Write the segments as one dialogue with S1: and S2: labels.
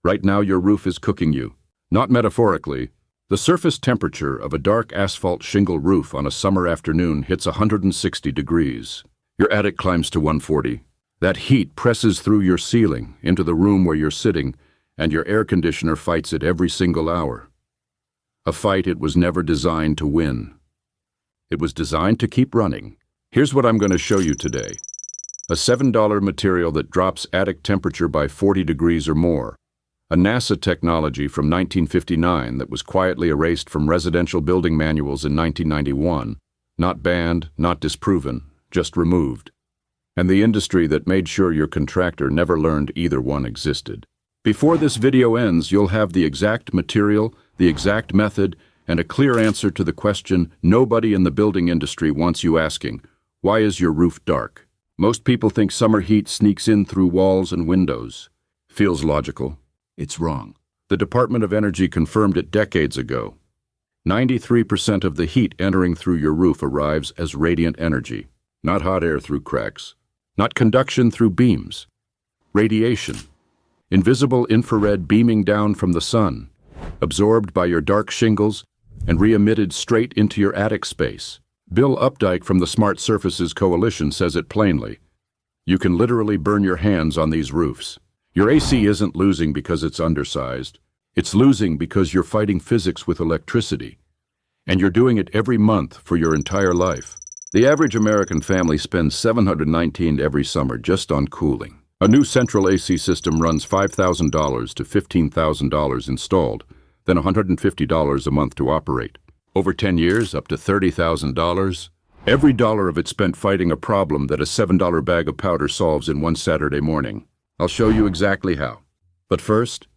S1: Right now your roof is cooking you. Not metaphorically. The surface temperature of a dark asphalt shingle roof on a summer afternoon hits 160 degrees. Your attic climbs to 140. That heat presses through your ceiling, into the room where you're sitting, and your air conditioner fights it every single hour. A fight it was never designed to win. It was designed to keep running. Here's what I'm going to show you today. A $7 material that drops attic temperature by 40 degrees or more. A NASA technology from 1959 that was quietly erased from residential building manuals in 1991. Not banned, not disproven, just removed. And the industry that made sure your contractor never learned either one existed. Before this video ends, you'll have the exact material, the exact method, and a clear answer to the question nobody in the building industry wants you asking: why is your roof dark? Most people think summer heat sneaks in through walls and windows. Feels logical. It's wrong. The Department of Energy confirmed it decades ago. 93% of the heat entering through your roof arrives as radiant energy, not hot air through cracks, not conduction through beams. Radiation. Invisible infrared beaming down from the sun, absorbed by your dark shingles and re-emitted straight into your attic space. Bill Updike from the Smart Surfaces Coalition says it plainly. You can literally burn your hands on these roofs. Your AC isn't losing because it's undersized. It's losing because you're fighting physics with electricity. And you're doing it every month for your entire life. The average American family spends $719 every summer just on cooling. A new central AC system runs $5,000 to $15,000 installed, then $150 a month to operate. Over 10 years, up to $30,000. Every dollar of it spent fighting a problem that a $7 bag of powder solves in one Saturday morning. I'll show you exactly how. But first,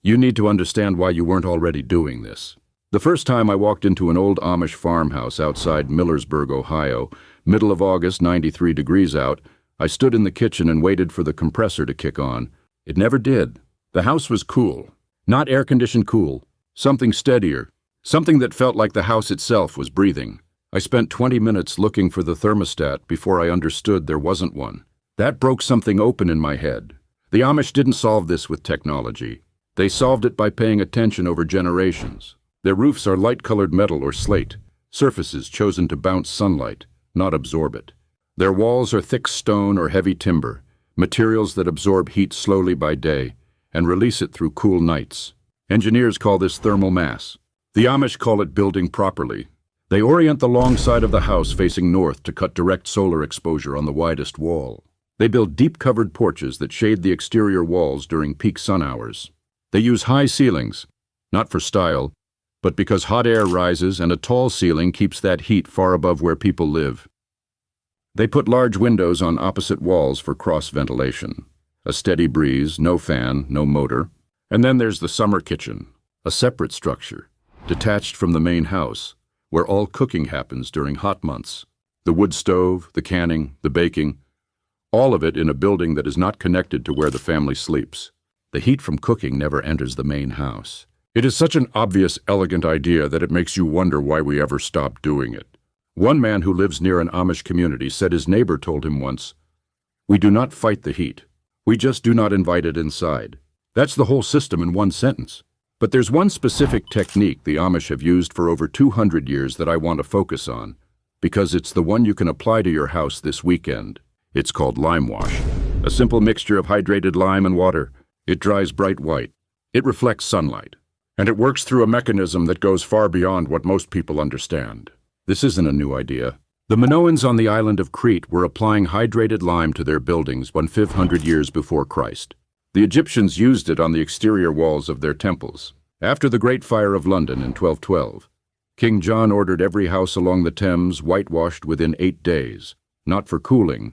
S1: you need to understand why you weren't already doing this. The first time I walked into an old Amish farmhouse outside Millersburg, Ohio, middle of August, 93 degrees out, I stood in the kitchen and waited for the compressor to kick on. It never did. The house was cool. Not air-conditioned cool. Something steadier. Something that felt like the house itself was breathing. I spent 20 minutes looking for the thermostat before I understood there wasn't one. That broke something open in my head. The Amish didn't solve this with technology. They solved it by paying attention over generations. Their roofs are light-colored metal or slate, surfaces chosen to bounce sunlight, not absorb it. Their walls are thick stone or heavy timber, materials that absorb heat slowly by day and release it through cool nights. Engineers call this thermal mass. The Amish call it building properly. They orient the long side of the house facing north to cut direct solar exposure on the widest wall. They build deep-covered porches that shade the exterior walls during peak sun hours. They use high ceilings, not for style, but because hot air rises and a tall ceiling keeps that heat far above where people live. They put large windows on opposite walls for cross-ventilation. A steady breeze, no fan, no motor. And then there's the summer kitchen, a separate structure, detached from the main house, where all cooking happens during hot months. The wood stove, the canning, the baking, all of it in a building that is not connected to where the family sleeps. The heat from cooking never enters the main house. It is such an obvious, elegant idea that it makes you wonder why we ever stopped doing it. One man who lives near an Amish community said his neighbor told him once, "We do not fight the heat. We just do not invite it inside." That's the whole system in one sentence. But there's one specific technique the Amish have used for over 200 years that I want to focus on, because it's the one you can apply to your house this weekend. It's called lime wash. A simple mixture of hydrated lime and water. It dries bright white. It reflects sunlight. And it works through a mechanism that goes far beyond what most people understand. This isn't a new idea. The Minoans on the island of Crete were applying hydrated lime to their buildings 1,500 years before Christ. The Egyptians used it on the exterior walls of their temples. After the Great Fire of London in 1212, King John ordered every house along the Thames whitewashed within 8 days, not for cooling,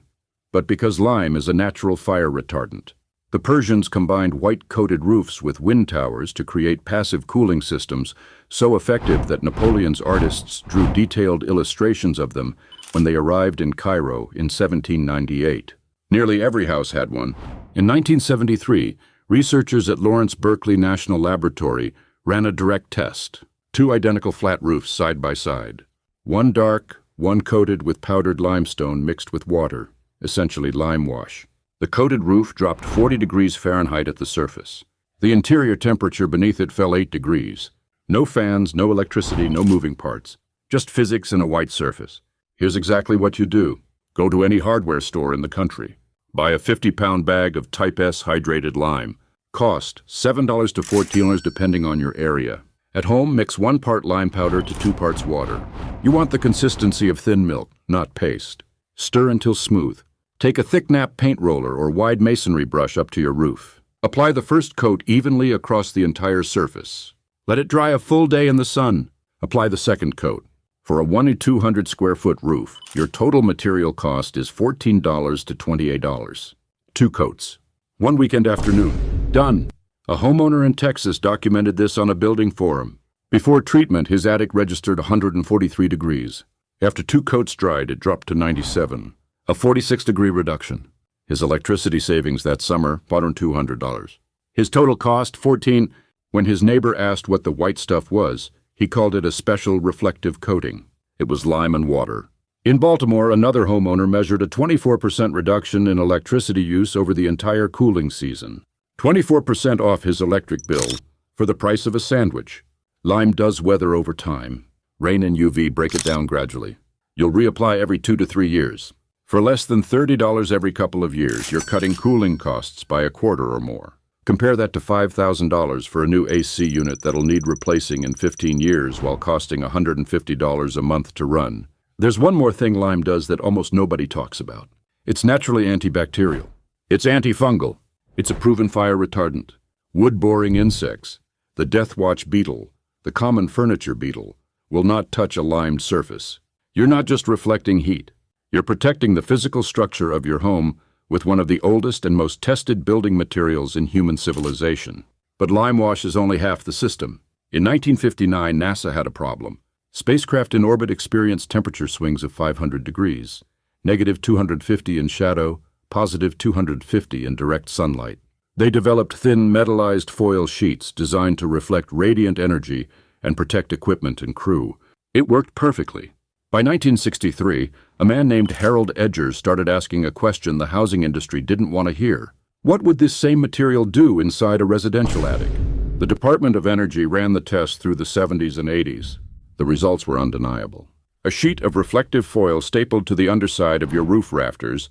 S1: but because lime is a natural fire retardant. The Persians combined white-coated roofs with wind towers to create passive cooling systems so effective that Napoleon's artists drew detailed illustrations of them when they arrived in Cairo in 1798. Nearly every house had one. In 1973, researchers at Lawrence Berkeley National Laboratory ran a direct test. 2 identical flat roofs side by side. One dark, one coated with powdered limestone mixed with water, essentially lime wash. The coated roof dropped 40 degrees Fahrenheit at the surface. The interior temperature beneath it fell 8 degrees. No fans, no electricity, no moving parts. Just physics and a white surface. Here's exactly what you do. Go to any hardware store in the country. Buy a 50-pound bag of Type S hydrated lime. Cost $7 to $14 depending on your area. At home, mix 1 part lime powder to 2 parts water. You want the consistency of thin milk, not paste. Stir until smooth. Take a thick nap paint roller or wide masonry brush up to your roof. Apply the first coat evenly across the entire surface. Let it dry a full day in the sun. Apply the second coat. For a 200 square foot roof, your total material cost is $14 to $28. 2 coats. 1 weekend afternoon. Done. A homeowner in Texas documented this on a building forum. Before treatment, his attic registered 143 degrees. After 2 coats dried, it dropped to 97. A 46-degree reduction. His electricity savings that summer, bought him $200. His total cost, $14. When his neighbor asked what the white stuff was, he called it a special reflective coating. It was lime and water. In Baltimore, another homeowner measured a 24% reduction in electricity use over the entire cooling season. 24% off his electric bill for the price of a sandwich. Lime does weather over time. Rain and UV break it down gradually. You'll reapply every 2 to 3 years. For less than $30 every couple of years, you're cutting cooling costs by a quarter or more. Compare that to $5,000 for a new AC unit that'll need replacing in 15 years while costing $150 a month to run. There's one more thing lime does that almost nobody talks about. It's naturally antibacterial. It's antifungal. It's a proven fire retardant. Wood-boring insects, the death watch beetle, the common furniture beetle, will not touch a limed surface. You're not just reflecting heat. You're protecting the physical structure of your home with one of the oldest and most tested building materials in human civilization. But lime wash is only half the system. In 1959, NASA had a problem. Spacecraft in orbit experienced temperature swings of 500 degrees, negative 250 in shadow, positive 250 in direct sunlight. They developed thin metallized foil sheets designed to reflect radiant energy and protect equipment and crew. It worked perfectly. By 1963, a man named Harold Edgers started asking a question the housing industry didn't want to hear. What would this same material do inside a residential attic? The Department of Energy ran the test through the 70s and 80s. The results were undeniable. A sheet of reflective foil stapled to the underside of your roof rafters,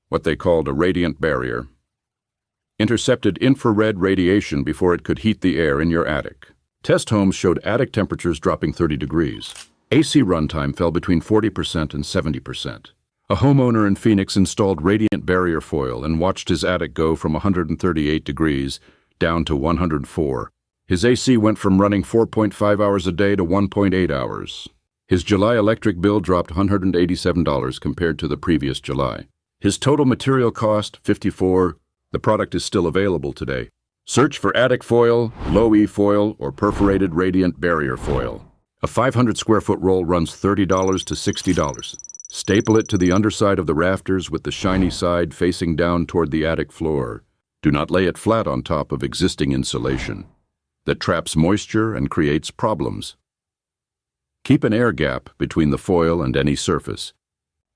S1: what they called a radiant barrier, intercepted infrared radiation before it could heat the air in your attic. Test homes showed attic temperatures dropping 30 degrees. AC runtime fell between 40% and 70%. A homeowner in Phoenix installed radiant barrier foil and watched his attic go from 138 degrees down to 104. His AC went from running 4.5 hours a day to 1.8 hours. His July electric bill dropped $187 compared to the previous July. His total material cost, $54. The product is still available today. Search for attic foil, low-E foil, or perforated radiant barrier foil. A 500 square foot roll runs $30 to $60. Staple it to the underside of the rafters with the shiny side facing down toward the attic floor. Do not lay it flat on top of existing insulation that traps moisture and creates problems. Keep an air gap between the foil and any surface.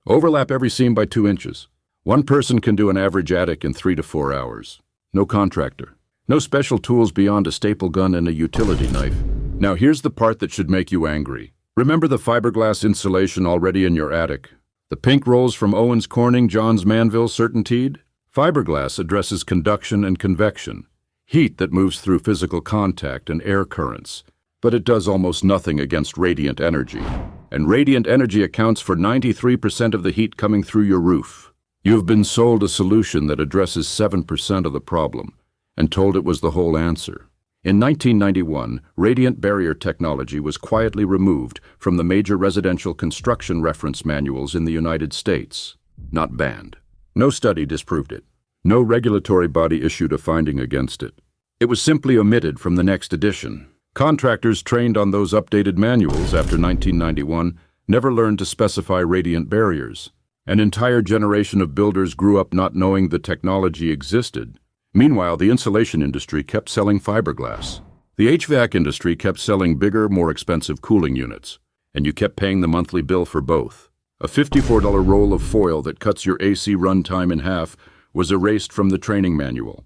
S1: Overlap every seam by 2 inches. One person can do an average attic in 3 to 4 hours. No contractor. No special tools beyond a staple gun and a utility knife. Now here's the part that should make you angry. Remember the fiberglass insulation already in your attic? The pink rolls from Owens Corning, Johns Manville, Certainteed? Fiberglass addresses conduction and convection, heat that moves through physical contact and air currents. But it does almost nothing against radiant energy. And radiant energy accounts for 93% of the heat coming through your roof. You've been sold a solution that addresses 7% of the problem and told it was the whole answer. In 1991, radiant barrier technology was quietly removed from the major residential construction reference manuals in the United States. Not banned. No study disproved it. No regulatory body issued a finding against it. It was simply omitted from the next edition. Contractors trained on those updated manuals after 1991 never learned to specify radiant barriers. An entire generation of builders grew up not knowing the technology existed. Meanwhile, the insulation industry kept selling fiberglass. The HVAC industry kept selling bigger, more expensive cooling units, and you kept paying the monthly bill for both. A $54 roll of foil that cuts your AC runtime in half was erased from the training manual.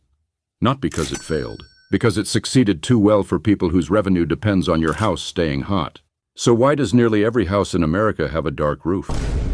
S1: Not because it failed, Because it succeeded too well for people whose revenue depends on your house staying hot. So why does nearly every house in America have a dark roof?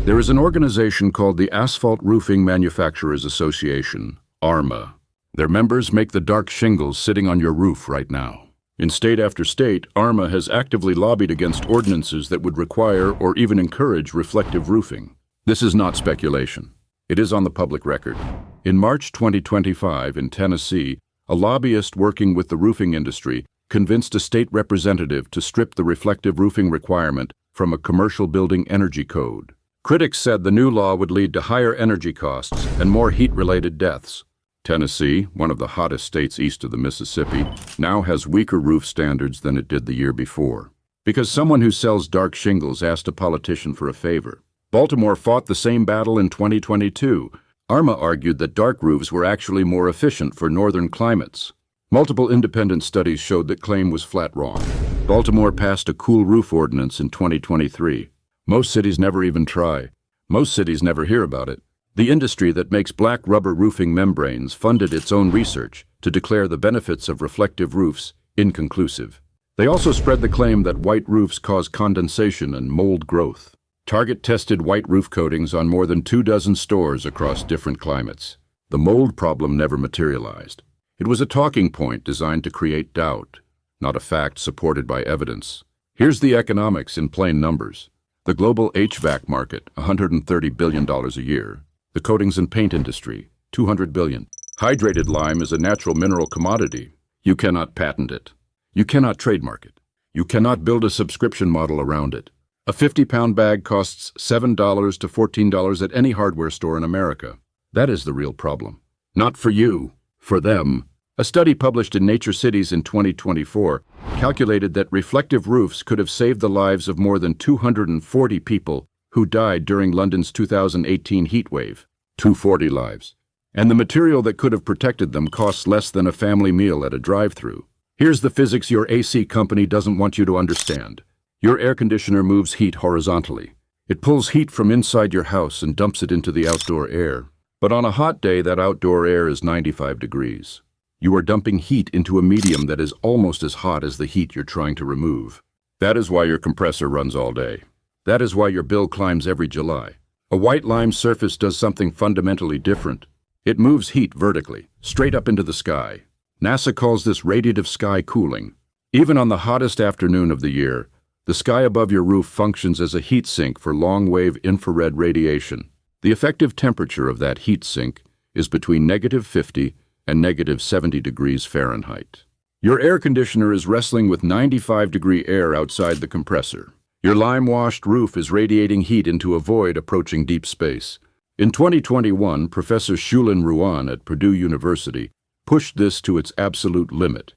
S1: There is an organization called the Asphalt Roofing Manufacturers Association, ARMA. Their members make the dark shingles sitting on your roof right now. In state after state, ARMA has actively lobbied against ordinances that would require or even encourage reflective roofing. This is not speculation. It is on the public record. In March 2025 in Tennessee, a lobbyist working with the roofing industry convinced a state representative to strip the reflective roofing requirement from a commercial building energy code. Critics said the new law would lead to higher energy costs and more heat-related deaths. Tennessee, one of the hottest states east of the Mississippi, now has weaker roof standards than it did the year before. Because someone who sells dark shingles asked a politician for a favor. Baltimore fought the same battle in 2022. ARMA argued that dark roofs were actually more efficient for northern climates. Multiple independent studies showed that claim was flat wrong. Baltimore passed a cool roof ordinance in 2023. Most cities never even try. Most cities never hear about it. The industry that makes black rubber roofing membranes funded its own research to declare the benefits of reflective roofs inconclusive. They also spread the claim that white roofs cause condensation and mold growth. Target tested white roof coatings on more than 24 stores across different climates. The mold problem never materialized. It was a talking point designed to create doubt, not a fact supported by evidence. Here's the economics in plain numbers. The global HVAC market, $130 billion a year. The coatings and paint industry, $200 billion. Hydrated lime is a natural mineral commodity. You cannot patent it. You cannot trademark it. You cannot build a subscription model around it. A 50-pound bag costs $7 to $14 at any hardware store in America. That is the real problem. Not for you, for them. A study published in Nature Cities in 2024 calculated that reflective roofs could have saved the lives of more than 240 people who died during London's 2018 heat wave. 240 lives. And the material that could have protected them costs less than a family meal at a drive-thru. Here's the physics your AC company doesn't want you to understand. Your air conditioner moves heat horizontally. It pulls heat from inside your house and dumps it into the outdoor air. But on a hot day, that outdoor air is 95 degrees. You are dumping heat into a medium that is almost as hot as the heat you're trying to remove. That is why your compressor runs all day. That is why your bill climbs every July. A white lime surface does something fundamentally different. It moves heat vertically, straight up into the sky. NASA calls this radiative sky cooling. Even on the hottest afternoon of the year, the sky above your roof functions as a heat sink for long-wave infrared radiation. The effective temperature of that heat sink is between -50 and -70 degrees Fahrenheit. Your air conditioner is wrestling with 95-degree air outside the compressor. Your lime-washed roof is radiating heat into a void approaching deep space. In 2021, Professor Shulin Ruan at Purdue University pushed this to its absolute limit.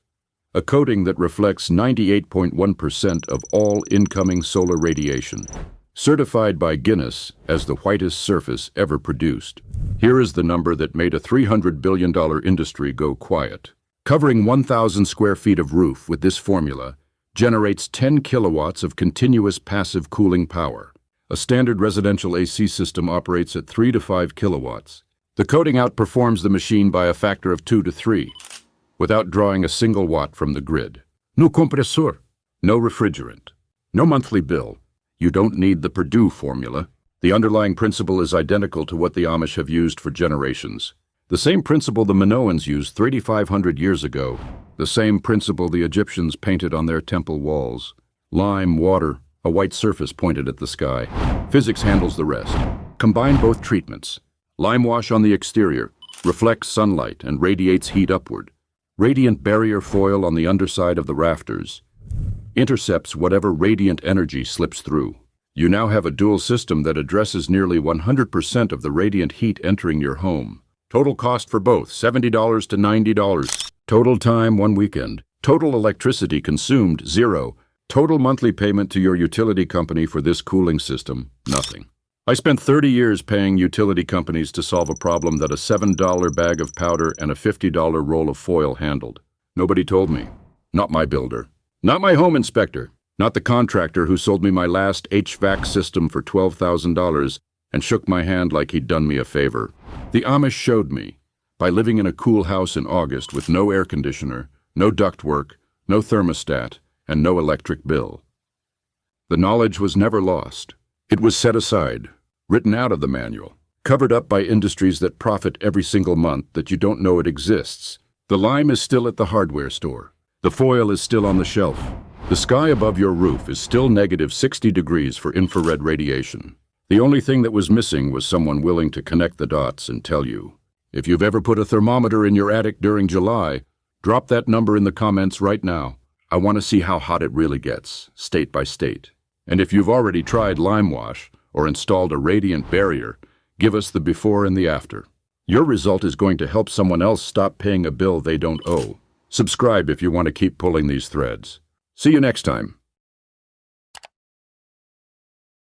S1: A coating that reflects 98.1% of all incoming solar radiation. Certified by Guinness as the whitest surface ever produced. Here is the number that made a $300 billion industry go quiet. Covering 1,000 square feet of roof with this formula generates 10 kilowatts of continuous passive cooling power. A standard residential AC system operates at 3 to 5 kilowatts. The coating outperforms the machine by a factor of 2 to 3, without drawing a single watt from the grid. No compressor, no refrigerant, no monthly bill. You don't need the Purdue formula. The underlying principle is identical to what the Amish have used for generations. The same principle the Minoans used 3,500 years ago. The same principle the Egyptians painted on their temple walls. Lime, water, a white surface pointed at the sky. Physics handles the rest. Combine both treatments. Lime wash on the exterior reflects sunlight and radiates heat upward. Radiant barrier foil on the underside of the rafters intercepts whatever radiant energy slips through. You now have a dual system that addresses nearly 100% of the radiant heat entering your home. Total cost for both, $70 to $90. Total time, 1 weekend. Total electricity consumed, 0. Total monthly payment to your utility company for this cooling system, nothing. I spent 30 years paying utility companies to solve a problem that a $7 bag of powder and a $50 roll of foil handled. Nobody told me. Not my builder. Not my home inspector. Not the contractor who sold me my last HVAC system for $12,000 and shook my hand like he'd done me a favor. The Amish showed me. By living in a cool house in August with no air conditioner, no ductwork, no thermostat, and no electric bill. The knowledge was never lost. It was set aside, written out of the manual, covered up by industries that profit every single month that you don't know it exists. The lime is still at the hardware store. The foil is still on the shelf. The sky above your roof is still negative 60 degrees for infrared radiation. The only thing that was missing was someone willing to connect the dots and tell you. If you've ever put a thermometer in your attic during July, drop that number in the comments right now. I want to see how hot it really gets, state by state. And if you've already tried lime wash or installed a radiant barrier, give us the before and the after. Your result is going to help someone else stop paying a bill they don't owe. Subscribe if you want to keep pulling these threads. See you next time.